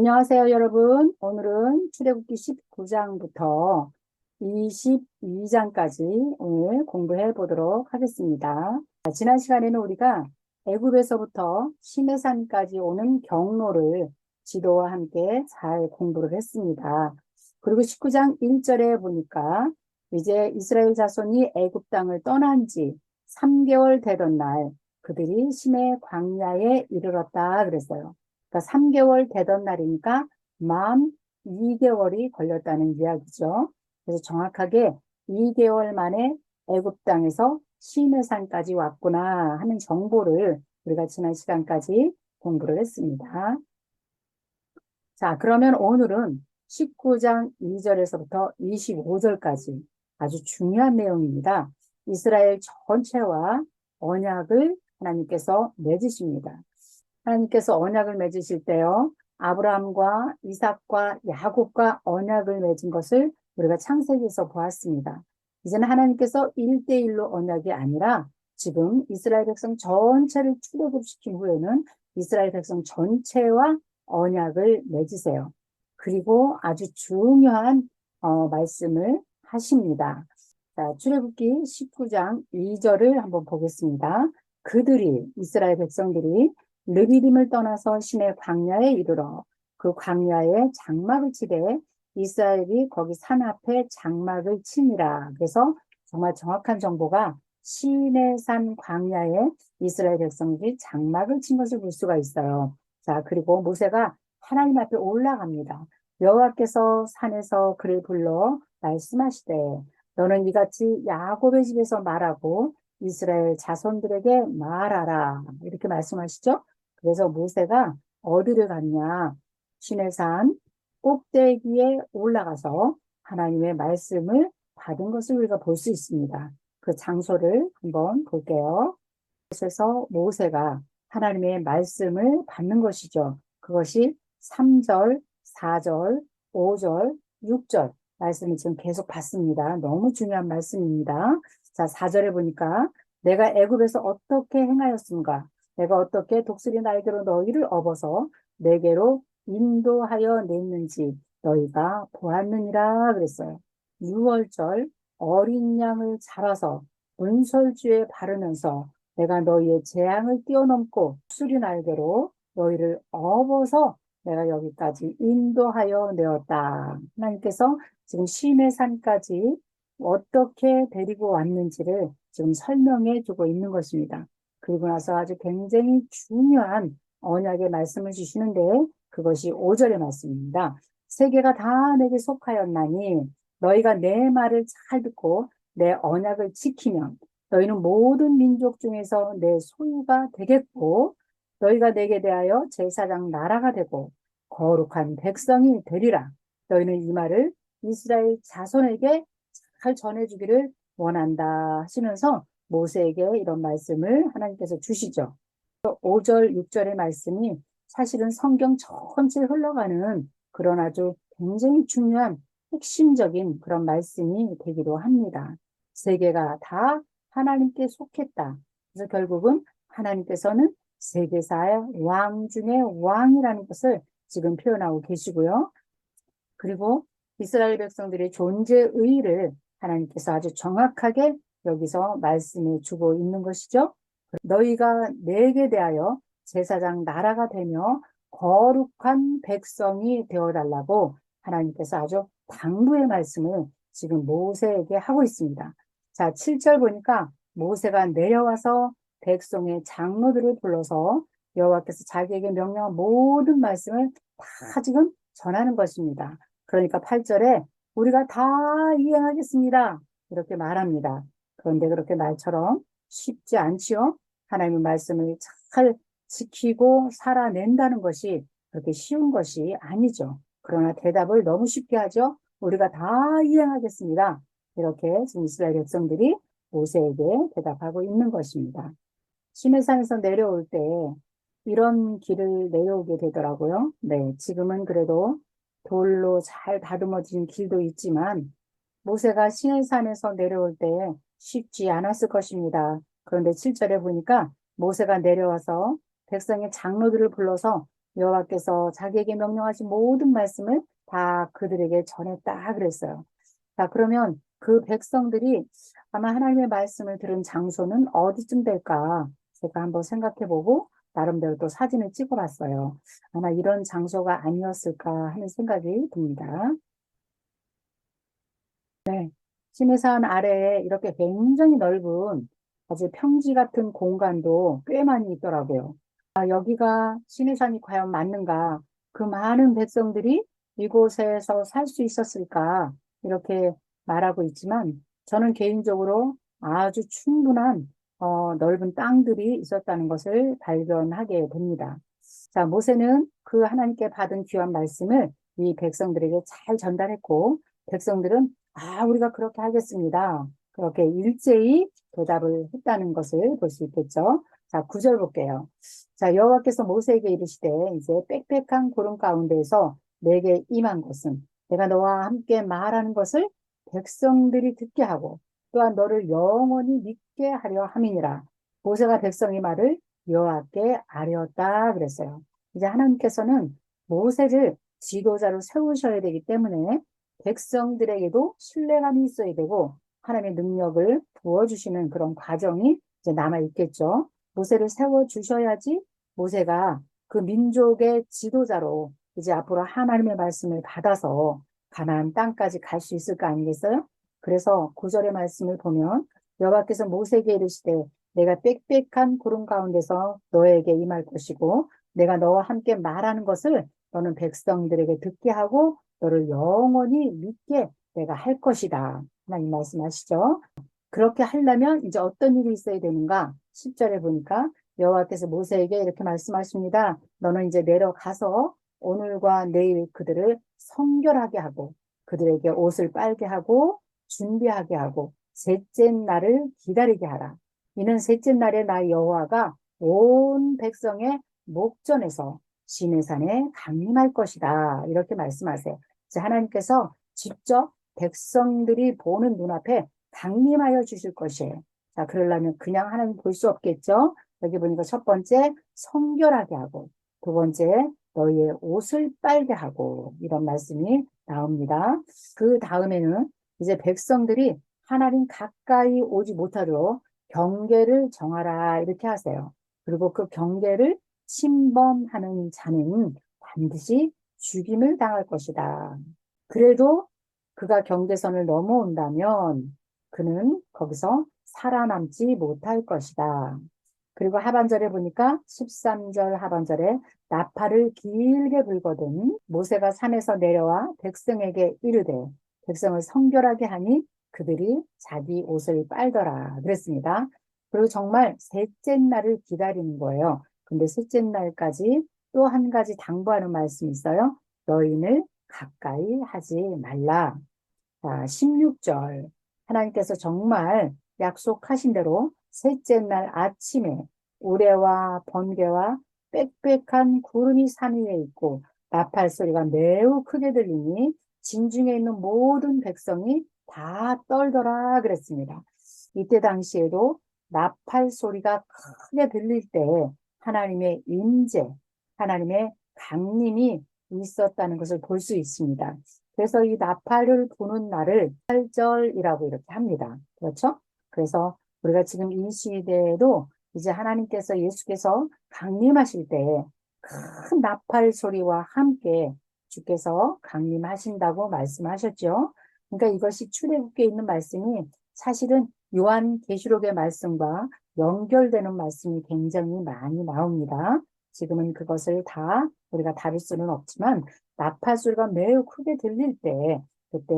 안녕하세요, 여러분. 오늘은 출애굽기 19장부터 22장까지 오늘 공부해 보도록 하겠습니다. 지난 시간에는 우리가 애굽에서부터 시내산까지 오는 경로를 지도와 함께 잘 공부를 했습니다. 그리고 19장 1절에 보니까 이제 이스라엘 자손이 애굽 땅을 떠난 지 3개월 되던 날 그들이 시내 광야에 이르렀다 그랬어요. 그러니까 3개월 되던 날이니까 만 2개월이 걸렸다는 이야기죠. 그래서 정확하게 2개월 만에 애굽 땅에서 시내산까지 왔구나 하는 정보를 우리가 지난 시간까지 공부를 했습니다. 자, 그러면 오늘은 19장 2절에서부터 25절까지 아주 중요한 내용입니다. 이스라엘 전체와 언약을 하나님께서 맺으십니다. 하나님께서 언약을 맺으실 때요, 아브라함과 이삭과 야곱과 언약을 맺은 것을 우리가 창세기에서 보았습니다. 이제는 하나님께서 1대1로 언약이 아니라 지금 이스라엘 백성 전체를 출애굽시킨 후에는 이스라엘 백성 전체와 언약을 맺으세요. 그리고 아주 중요한 말씀을 하십니다. 자, 출애굽기 19장 2절을 한번 보겠습니다. 이스라엘 백성들이 르비딤을 떠나서 시내 광야에 이르러 그 광야에 장막을 치되 이스라엘이 거기 산 앞에 장막을 치니라. 그래서 정말 정확한 정보가 시내산 광야에 이스라엘 백성들이 장막을 친 것을 볼 수가 있어요. 자, 그리고 모세가 하나님 앞에 올라갑니다. 여호와께서 산에서 그를 불러 말씀하시되 너는 이같이 야곱의 집에서 말하고 이스라엘 자손들에게 말하라. 이렇게 말씀하시죠. 그래서 모세가 어디를 갔냐? 시내산 꼭대기에 올라가서 하나님의 말씀을 받은 것을 우리가 볼 수 있습니다. 그 장소를 한번 볼게요. 그래서 모세가 하나님의 말씀을 받는 것이죠. 그것이 3절, 4절, 5절, 6절 말씀을 지금 계속 받습니다. 너무 중요한 말씀입니다. 자, 4절에 보니까 내가 애굽에서 어떻게 행하였습니까? 내가 어떻게 독수리 날개로 너희를 업어서 내게로 인도하여 냈는지 너희가 보았느니라 그랬어요. 6월절 어린 양을 잡아서 문설주에 바르면서 내가 너희의 재앙을 뛰어넘고 수리 날개로 너희를 업어서 내가 여기까지 인도하여 내었다. 하나님께서 지금 시내산까지 어떻게 데리고 왔는지를 지금 설명해 주고 있는 것입니다. 그리고 나서 아주 굉장히 중요한 언약의 말씀을 주시는데 그것이 5절의 말씀입니다. 세계가 다 내게 속하였나니 너희가 내 말을 잘 듣고 내 언약을 지키면 너희는 모든 민족 중에서 내 소유가 되겠고 너희가 내게 대하여 제사장 나라가 되고 거룩한 백성이 되리라. 너희는 이 말을 이스라엘 자손에게 잘 전해주기를 원한다 하시면서 모세에게 이런 말씀을 하나님께서 주시죠. 5절, 6절의 말씀이 사실은 성경 전체에 흘러가는 그런 아주 굉장히 중요한 핵심적인 그런 말씀이 되기도 합니다. 세계가 다 하나님께 속했다. 그래서 결국은 하나님께서는 세계사의 왕 중에 왕이라는 것을 지금 표현하고 계시고요. 그리고 이스라엘 백성들의 존재의의를 하나님께서 아주 정확하게 여기서 말씀해 주고 있는 것이죠. 너희가 내게 대하여 제사장 나라가 되며 거룩한 백성이 되어달라고 하나님께서 아주 당부의 말씀을 지금 모세에게 하고 있습니다. 자, 7절 보니까 모세가 내려와서 백성의 장로들을 불러서 여호와께서 자기에게 명령한 모든 말씀을 다 지금 전하는 것입니다. 그러니까 8절에 우리가 다 이행하겠습니다. 이렇게 말합니다. 그런데 그렇게 말처럼 쉽지 않지요? 하나님의 말씀을 잘 지키고 살아낸다는 것이 그렇게 쉬운 것이 아니죠. 그러나 대답을 너무 쉽게 하죠. 우리가 다 이행하겠습니다. 이렇게 지금 이스라엘 백성들이 모세에게 대답하고 있는 것입니다. 시내산에서 내려올 때 이런 길을 내려오게 되더라고요. 네, 지금은 그래도 돌로 잘 다듬어진 길도 있지만 모세가 시내산에서 내려올 때 쉽지 않았을 것입니다. 그런데 7절에 보니까 모세가 내려와서 백성의 장로들을 불러서 여호와께서 자기에게 명령하신 모든 말씀을 다 그들에게 전했다 그랬어요. 자, 그러면 그 백성들이 아마 하나님의 말씀을 들은 장소는 어디쯤 될까? 제가 한번 생각해보고 나름대로 또 사진을 찍어봤어요. 아마 이런 장소가 아니었을까 하는 생각이 듭니다. 네. 시내산 아래에 이렇게 굉장히 넓은 아주 평지 같은 공간도 꽤 많이 있더라고요. 아, 여기가 시내산이 과연 맞는가? 그 많은 백성들이 이곳에서 살 수 있었을까? 이렇게 말하고 있지만 저는 개인적으로 아주 충분한 넓은 땅들이 있었다는 것을 발견하게 됩니다. 자, 모세는 그 하나님께 받은 귀한 말씀을 이 백성들에게 잘 전달했고 백성들은 우리가 그렇게 하겠습니다. 그렇게 일제히 대답을 했다는 것을 볼 수 있겠죠. 자, 9절 볼게요. 자, 여호와께서 모세에게 이르시되 이제 빽빽한 구름 가운데에서 내게 임한 것은 내가 너와 함께 말하는 것을 백성들이 듣게 하고 또한 너를 영원히 믿게 하려 함이니라. 모세가 백성의 말을 여호와께 아뢰었다 그랬어요. 이제 하나님께서는 모세를 지도자로 세우셔야 되기 때문에 백성들에게도 신뢰감이 있어야 되고 하나님의 능력을 부어주시는 그런 과정이 이제 남아 있겠죠. 모세를 세워 주셔야지 모세가 그 민족의 지도자로 이제 앞으로 하나님의 말씀을 받아서 가나안 땅까지 갈 수 있을 거 아니겠어요? 그래서 9절의 말씀을 보면 여호와께서 모세에게 이르시되 내가 빽빽한 구름 가운데서 너에게 임할 것이고 내가 너와 함께 말하는 것을 너는 백성들에게 듣게 하고 너를 영원히 믿게 내가 할 것이다. 하나님 말씀하시죠. 그렇게 하려면 이제 어떤 일이 있어야 되는가? 10절에 보니까 여호와께서 모세에게 이렇게 말씀하십니다. 너는 이제 내려가서 오늘과 내일 그들을 성결하게 하고 그들에게 옷을 빨게 하고 준비하게 하고 셋째 날을 기다리게 하라. 이는 셋째 날에 나 여호와가 온 백성의 목전에서 시내산에 강림할 것이다. 이렇게 말씀하세요. 하나님께서 직접 백성들이 보는 눈앞에 강림하여 주실 것이에요. 자, 그러려면 그냥 하나님 볼 수 없겠죠? 여기 보니까 첫 번째, 성결하게 하고, 두 번째, 너희의 옷을 빨게 하고, 이런 말씀이 나옵니다. 그 다음에는 이제 백성들이 하나님 가까이 오지 못하도록 경계를 정하라, 이렇게 하세요. 그리고 그 경계를 침범하는 자는 반드시 죽임을 당할 것이다. 그래도 그가 경계선을 넘어온다면 그는 거기서 살아남지 못할 것이다. 그리고 하반절에 보니까 13절 하반절에 나팔을 길게 불거든 모세가 산에서 내려와 백성에게 이르되 백성을 성결하게 하니 그들이 자기 옷을 빨더라 그랬습니다. 그리고 정말 셋째 날을 기다리는 거예요. 근데 셋째 날까지 또 한 가지 당부하는 말씀이 있어요. 너희는 가까이 하지 말라. 자, 16절. 하나님께서 정말 약속하신 대로 셋째 날 아침에 우레와 번개와 빽빽한 구름이 산 위에 있고 나팔 소리가 매우 크게 들리니 진중에 있는 모든 백성이 다 떨더라 그랬습니다. 이때 당시에도 나팔 소리가 크게 들릴 때 하나님의 임재, 하나님의 강림이 있었다는 것을 볼 수 있습니다. 그래서 이 나팔을 부는 날을 팔절이라고 이렇게 합니다. 그렇죠? 그래서 우리가 지금 이 시대에도 이제 하나님께서 예수께서 강림하실 때 큰 나팔 소리와 함께 주께서 강림하신다고 말씀하셨죠. 그러니까 이것이 출애굽기에 있는 말씀이 사실은 요한계시록의 말씀과 연결되는 말씀이 굉장히 많이 나옵니다. 지금은 그것을 다 우리가 다룰 수는 없지만 나팔 소리가 매우 크게 들릴 때 그때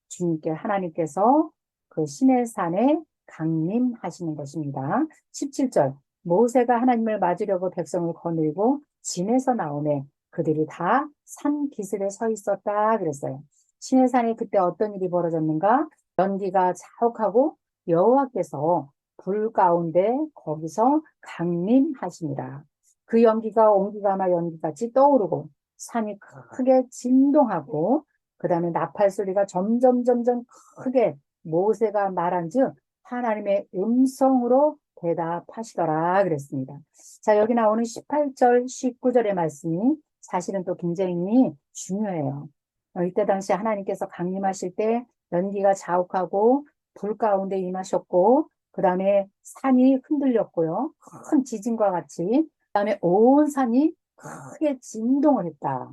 주님께 하나님께서 그 시내산에 강림하시는 것입니다. 17절 모세가 하나님을 맞으려고 백성을 거느리고 진에서 나오매 그들이 다 산 기슭에 서 있었다 그랬어요. 시내산에 그때 어떤 일이 벌어졌는가? 연기가 자욱하고 여호와께서 불 가운데 거기서 강림하시니라. 그 연기가 온기가마 연기같이 떠오르고 산이 크게 진동하고 그 다음에 나팔 소리가 점점 크게 모세가 말한즉 하나님의 음성으로 대답하시더라 그랬습니다. 자, 여기 나오는 18절, 19절의 말씀이 사실은 또 굉장히 중요해요. 이때 당시 하나님께서 강림하실 때 연기가 자욱하고 불 가운데 임하셨고 그 다음에 산이 흔들렸고요. 큰 지진과 같이 그 다음에 온 산이 크게 진동을 했다.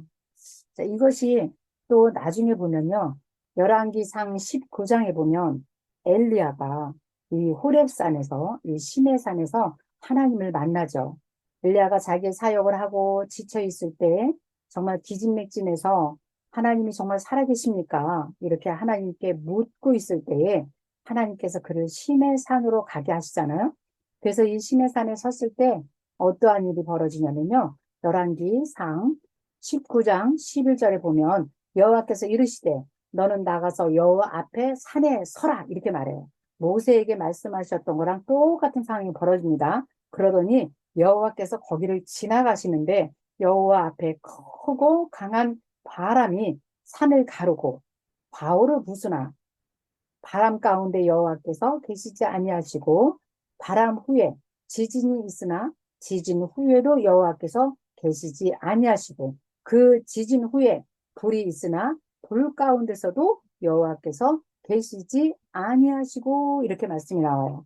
자, 이것이 또 나중에 보면요. 열왕기상 19장에 보면 엘리야가 이 호렙산에서 이 시내산에서 하나님을 만나죠. 엘리야가 자기의 사역을 하고 지쳐 있을 때 정말 기진맥진해서 하나님이 정말 살아계십니까? 이렇게 하나님께 묻고 있을 때에 하나님께서 그를 시내산으로 가게 하시잖아요. 그래서 이 시내산에 섰을 때 어떠한 일이 벌어지냐면요. 열왕기상 19장 11절에 보면 여호와께서 이르시되 너는 나가서 여호와 앞에 산에 서라 이렇게 말해요. 모세에게 말씀하셨던 거랑 똑같은 상황이 벌어집니다. 그러더니 여호와께서 거기를 지나가시는데 여호와 앞에 크고 강한 바람이 산을 가르고 바울을 부수나 바람 가운데 여호와께서 계시지 아니하시고 바람 후에 지진이 있으나 지진 후에도 여호와께서 계시지 아니하시고 그 지진 후에 불이 있으나 불 가운데서도 여호와께서 계시지 아니하시고 이렇게 말씀이 나와요.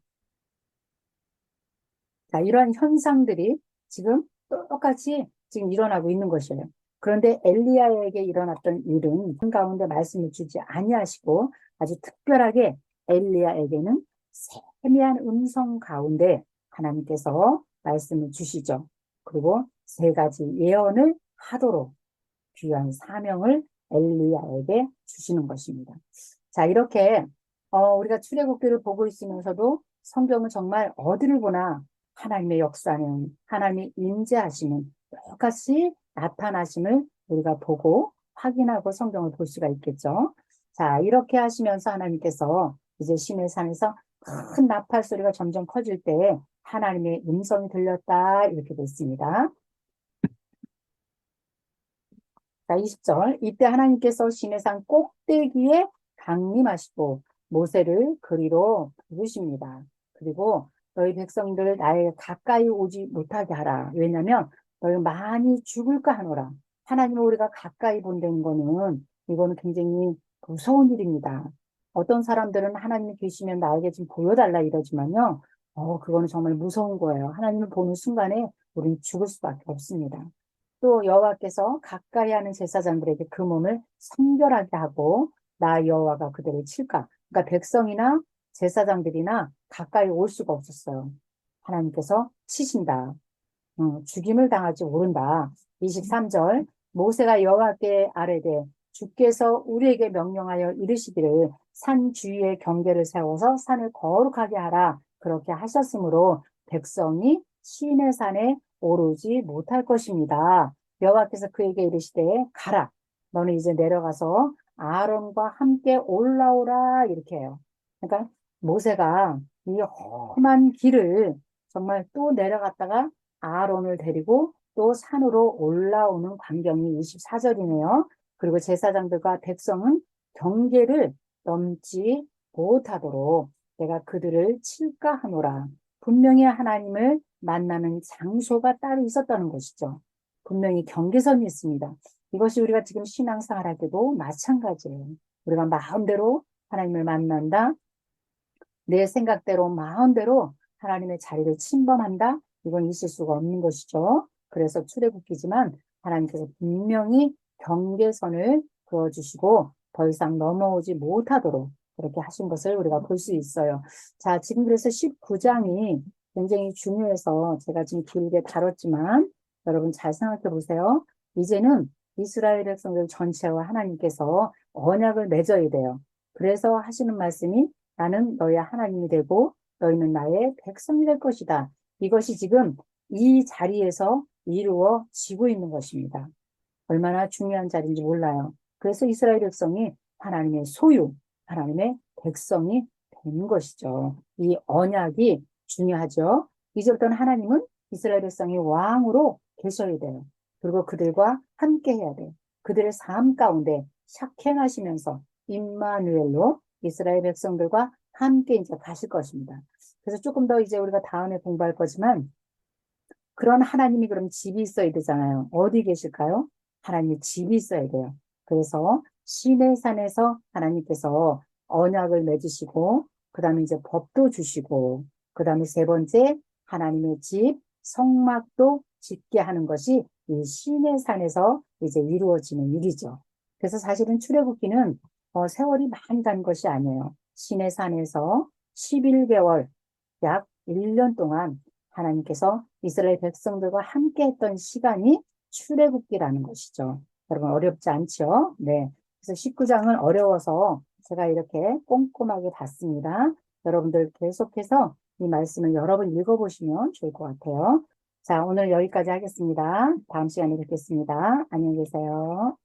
자, 이러한 현상들이 지금 똑같이 지금 일어나고 있는 것이에요. 그런데 엘리야에게 일어났던 일은 그 가운데 말씀을 주지 아니하시고 아주 특별하게 엘리야에게는 세미한 음성 가운데 하나님께서 말씀을 주시죠. 그리고 세 가지 예언을 하도록 귀한 사명을 엘리야에게 주시는 것입니다. 자, 이렇게 우리가 출애굽기를 보고 있으면서도 성경은 정말 어디를 보나 하나님의 역사는 하나님의 임재하심은 똑같이 나타나심을 우리가 보고 확인하고 성경을 볼 수가 있겠죠. 자, 이렇게 하시면서 하나님께서 이제 시내산에서 큰 나팔 소리가 점점 커질 때 하나님의 음성이 들렸다 이렇게 됐습니다. 자, 20절. 이때 하나님께서 시내산 꼭대기에 강림하시고 모세를 그리로 부르십니다. 그리고 너희 백성들 나에 가까이 오지 못하게 하라. 왜냐하면 너희 많이 죽을까 하노라. 하나님을 우리가 가까이 본다는 거는 이거는 굉장히 무서운 일입니다. 어떤 사람들은 하나님이 계시면 나에게 좀 보여달라 이러지만요. 그거는 정말 무서운 거예요. 하나님을 보는 순간에 우리는 죽을 수밖에 없습니다. 또 여호와께서 가까이 하는 제사장들에게 그 몸을 성결하게 하고 나 여호와가 그들을 칠까. 그러니까 백성이나 제사장들이나 가까이 올 수가 없었어요. 하나님께서 치신다. 죽임을 당할지 모른다. 23절 모세가 여호와께 아뢰되 주께서 우리에게 명령하여 이르시기를 산 주위에 경계를 세워서 산을 거룩하게 하라. 그렇게 하셨으므로 백성이 시내 산에 오르지 못할 것입니다. 여호와께서 그에게 이르시되 가라. 너는 이제 내려가서 아론과 함께 올라오라. 이렇게 해요. 그러니까 모세가 이 험한 길을 정말 또 내려갔다가 아론을 데리고 또 산으로 올라오는 광경이 24절이네요. 그리고 제사장들과 백성은 경계를 넘지 못하도록 내가 그들을 칠까 하노라. 분명히 하나님을 만나는 장소가 따로 있었다는 것이죠. 분명히 경계선이 있습니다. 이것이 우리가 지금 신앙생활 할 때도 마찬가지예요. 우리가 마음대로 하나님을 만난다. 내 생각대로 마음대로 하나님의 자리를 침범한다. 이건 있을 수가 없는 것이죠. 그래서 출애굽기지만 하나님께서 분명히 경계선을 그어주시고 더 이상 넘어오지 못하도록 그렇게 하신 것을 우리가 볼 수 있어요. 자, 지금 그래서 19장이 굉장히 중요해서 제가 지금 길게 다뤘지만 여러분 잘 생각해 보세요. 이제는 이스라엘 백성들 전체와 하나님께서 언약을 맺어야 돼요. 그래서 하시는 말씀이 나는 너의 하나님이 되고 너희는 나의 백성이 될 것이다. 이것이 지금 이 자리에서 이루어지고 있는 것입니다. 얼마나 중요한 자리인지 몰라요. 그래서 이스라엘 백성이 하나님의 소유, 하나님의 백성이 된 것이죠. 이 언약이 중요하죠. 이제부터는 하나님은 이스라엘 백성이 왕으로 계셔야 돼요. 그리고 그들과 함께 해야 돼요. 그들의 삶 가운데 샥행하시면서 임마누엘로 이스라엘 백성들과 함께 이제 가실 것입니다. 그래서 조금 더 이제 우리가 다음에 공부할 거지만 그런 하나님이 그럼 집이 있어야 되잖아요. 어디 계실까요? 하나님의 집이 있어야 돼요. 그래서 시내산에서 하나님께서 언약을 맺으시고, 그 다음에 이제 법도 주시고, 그 다음에 세 번째 하나님의 집, 성막도 짓게 하는 것이 이 시내산에서 이제 이루어지는 일이죠. 그래서 사실은 출애굽기는 세월이 많이 간 것이 아니에요. 시내산에서 11개월, 약 1년 동안 하나님께서 이스라엘 백성들과 함께 했던 시간이 출애굽기라는 것이죠. 여러분 어렵지 않죠? 네. 그래서 19장은 어려워서 제가 이렇게 꼼꼼하게 봤습니다. 여러분들 계속해서 이 말씀을 여러 번 읽어보시면 좋을 것 같아요. 자, 오늘 여기까지 하겠습니다. 다음 시간에 뵙겠습니다. 안녕히 계세요.